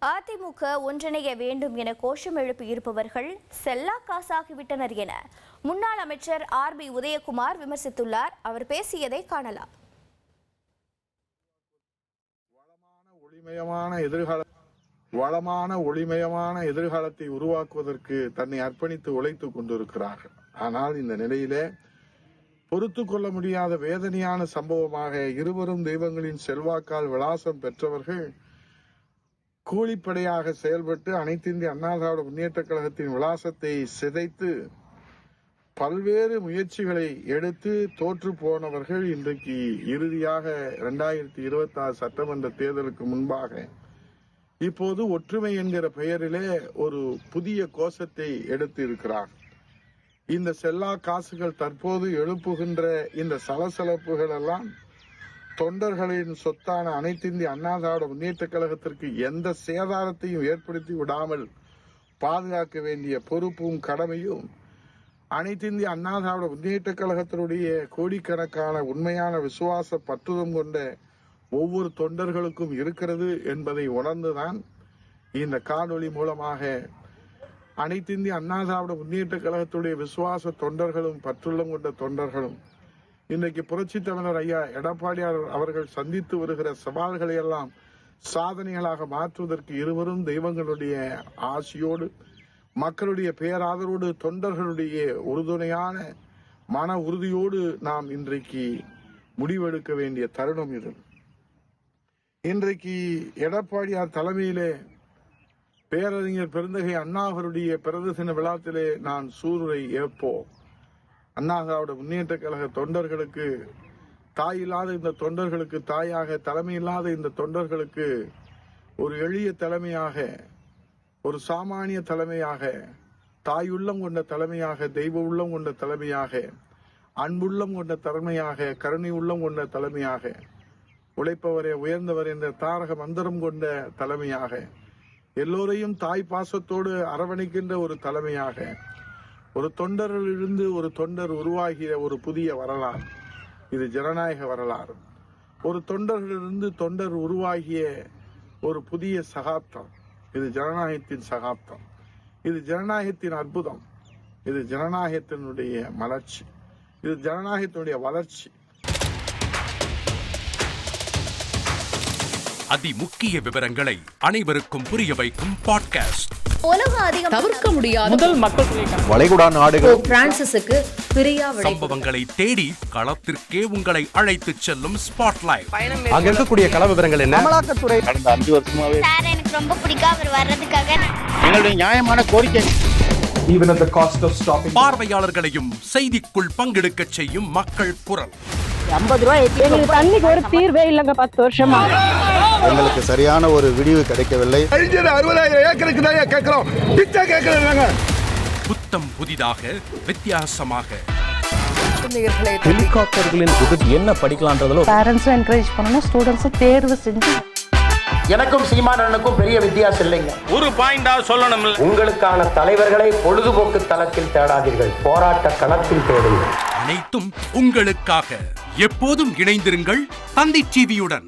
அதிமுக ஒன்றிணைய வேண்டும் என கோஷம் எழுப்பியிருப்பவர்கள் செல்லா காசாகிவிட்டனர் என முன்னாள் அமைச்சர் RB உதயகுமார் விமர்சித்துள்ளார். அவர் பேசியதை காணலாம். வளமான ஒளிமயமான எதிர்காலத்தை உருவாக்குவதற்கு தன்னை அர்ப்பணித்து உழைத்துக் கொண்டிருக்கிறார்கள். ஆனால் இந்த நிலையிலே பொறுத்து கொள்ள முடியாத வேதனையான சம்பவமாக இருவரும் தெய்வங்களின் செல்வாக்கால் விலாசம் பெற்றவர்கள் கூலிப்படையாக செயல்பட்டு அனைத்து இந்திய அண்ணா திராவிட முன்னேற்ற கழகத்தின் விலாசத்தை சிதைத்து பல்வேறு முயற்சிகளை எடுத்து தோற்று போனவர்கள் இன்றைக்கு இறுதியாக 2026 சட்டமன்ற தேர்தலுக்கு முன்பாக இப்போது ஒற்றுமை என்கிற பெயரிலே ஒரு புதிய கோஷத்தை எடுத்து இருக்கிறார். இந்த செல்லா காசுகள் தற்போது எழுப்புகின்ற இந்த சலசலப்புகள் எல்லாம் தொண்டர்களின் சொத்தான அனைத்து இந்திய அண்ணா திராவிட முன்னேற்ற கழகத்திற்கு எந்த சேதாரத்தையும் ஏற்படுத்தி விடாமல் பாதுகாக்க வேண்டிய பொறுப்பும் கடமையும் அனைத்து இந்திய அண்ணா திராவிட முன்னேற்ற கழகத்தினுடைய கோடிக்கணக்கான உண்மையான விசுவாச பற்றுதம் கொண்ட ஒவ்வொரு தொண்டர்களுக்கும் இருக்கிறது என்பதை உணர்ந்துதான் இந்த காணொளி மூலமாக அனைத்து இந்திய அண்ணா திராவிட முன்னேற்ற கழகத்துடைய விசுவாச தொண்டர்களும் பற்றுள்ளம் கொண்ட தொண்டர்களும் இன்றைக்கு புரட்சி தலைவர் ஐயா எடப்பாடியார் அவர்கள் சந்தித்து வருகிற சவால்களை எல்லாம் சாதனைகளாக மாற்றுவதற்கு இருவரும் தெய்வங்களுடைய ஆசியோடு மக்களுடைய பேராதரோடு தொண்டர்களுடைய உறுதுணையான மன உறுதியோடு நாம் இன்றைக்கு முடிவெடுக்க வேண்டிய தருணம் இது. இன்றைக்கு எடப்பாடியார் தலைமையிலே பேரறிஞர் பெருந்தகை அண்ணா அவருடைய பிறந்த தின விழாத்திலே நான் சூளுரை ஏற்போம். அண்ணா திராவிட முன்னேற்ற கழக தொண்டர்களுக்கு தாய் இல்லாத இந்த தொண்டர்களுக்கு தாயாக, தலைமை இல்லாத இந்த தொண்டர்களுக்கு ஒரு எளிய தலைமையாக, ஒரு சாமானிய தலைமையாக, தாய் உள்ளம் கொண்ட தலைமையாக, தெய்வ உள்ளம் கொண்ட தலைமையாக, அன்புள்ளம் கொண்ட தலைமையாக, கருணை உள்ளம் கொண்ட தலைமையாக, உழைப்பவரே உயர்ந்தவர் என்ற தாரக மந்திரம் கொண்ட தலைமையாக, எல்லோரையும் தாய் பாசத்தோடு அரவணைக்கின்ற ஒரு தலைமையாக, ஒரு தொண்டரிலிருந்து ஒரு தொண்டர் உருவாகிய ஒரு புதிய வரலாறு. இது ஜனநாயக வரலாறு. ஒரு தொண்டரிலிருந்து தொண்டர் உருவாகிய ஒரு புதிய சகாப்தம். இது ஜனநாயகத்தின் சகாப்தம். இது ஜனநாயகத்தின் அற்புதம். இது ஜனநாயகத்தினுடைய மலர்ச்சி. இது ஜனநாயகத்தினுடைய வளர்ச்சி. அதிமுக்கிய விவரங்களை அனைவருக்கும் புரிய வைக்கும் பாட்காஸ்ட். தவிர்க்க முடியாத முதல் மக்கள் வளைகுடா நாடுகள் பிரான்சிஸுக்கு பிரியா சம்பவங்களை தேடி களத்திற்கே உங்களை அழைத்து செல்லும் ஸ்பாட்லைட். அங்க இருக்கக்கூடிய கள விவரங்கள் என்ன? அமலாக்கத்துறை கடந்த 5 வருஷமாவே சார் எனக்கு ரொம்ப பிடிக்கும் அவர் வர்றதுக்காக. எங்களுடைய நியாயமான கோரிக்கை Even at the cost of stopping பார்வையாளர்களையும் செய்திக்குள் பங்கெடுக்க செய்யும் மக்கள் குரல். 50 ரூபாய் எங்களுக்கு தண்ணிக்கு ஒரு தீர்வே இல்லங்க. 10 வருஷமா எங்களுக்கு சரியான ஒரு விடிவு கிடைக்கவில்லை. 60,000 ஏக்கருக்கு தான் கேட்கிறோம். பிச்சை கேட்கறாங்க. புத்தம் புதிதாக வித்தியாசமாக ஹெலிகாப்டர்களின் உதவி என்ன படிக்கலாம்ன்றதுல பேரண்ட்ஸும் என்கரேஜ் பண்ணணும், ஸ்டூடெண்ட்ஸும் தேர்வு செஞ்சு. எனக்கும் சீமானனுக்கும் பெரிய வித்தியாசம் இல்லைங்க. ஒரு பாயிண்டா சொல்லணும். உங்களுக்கான தலைவர்களை பொழுதுபோக்கு தளத்தில் தேடாதீர்கள், போராட்ட களத்தில் தேடுங்கள். அனைத்தும் உங்களுக்காக. எப்போதும் இணைந்திருங்கள் தந்தி டிவியுடன்.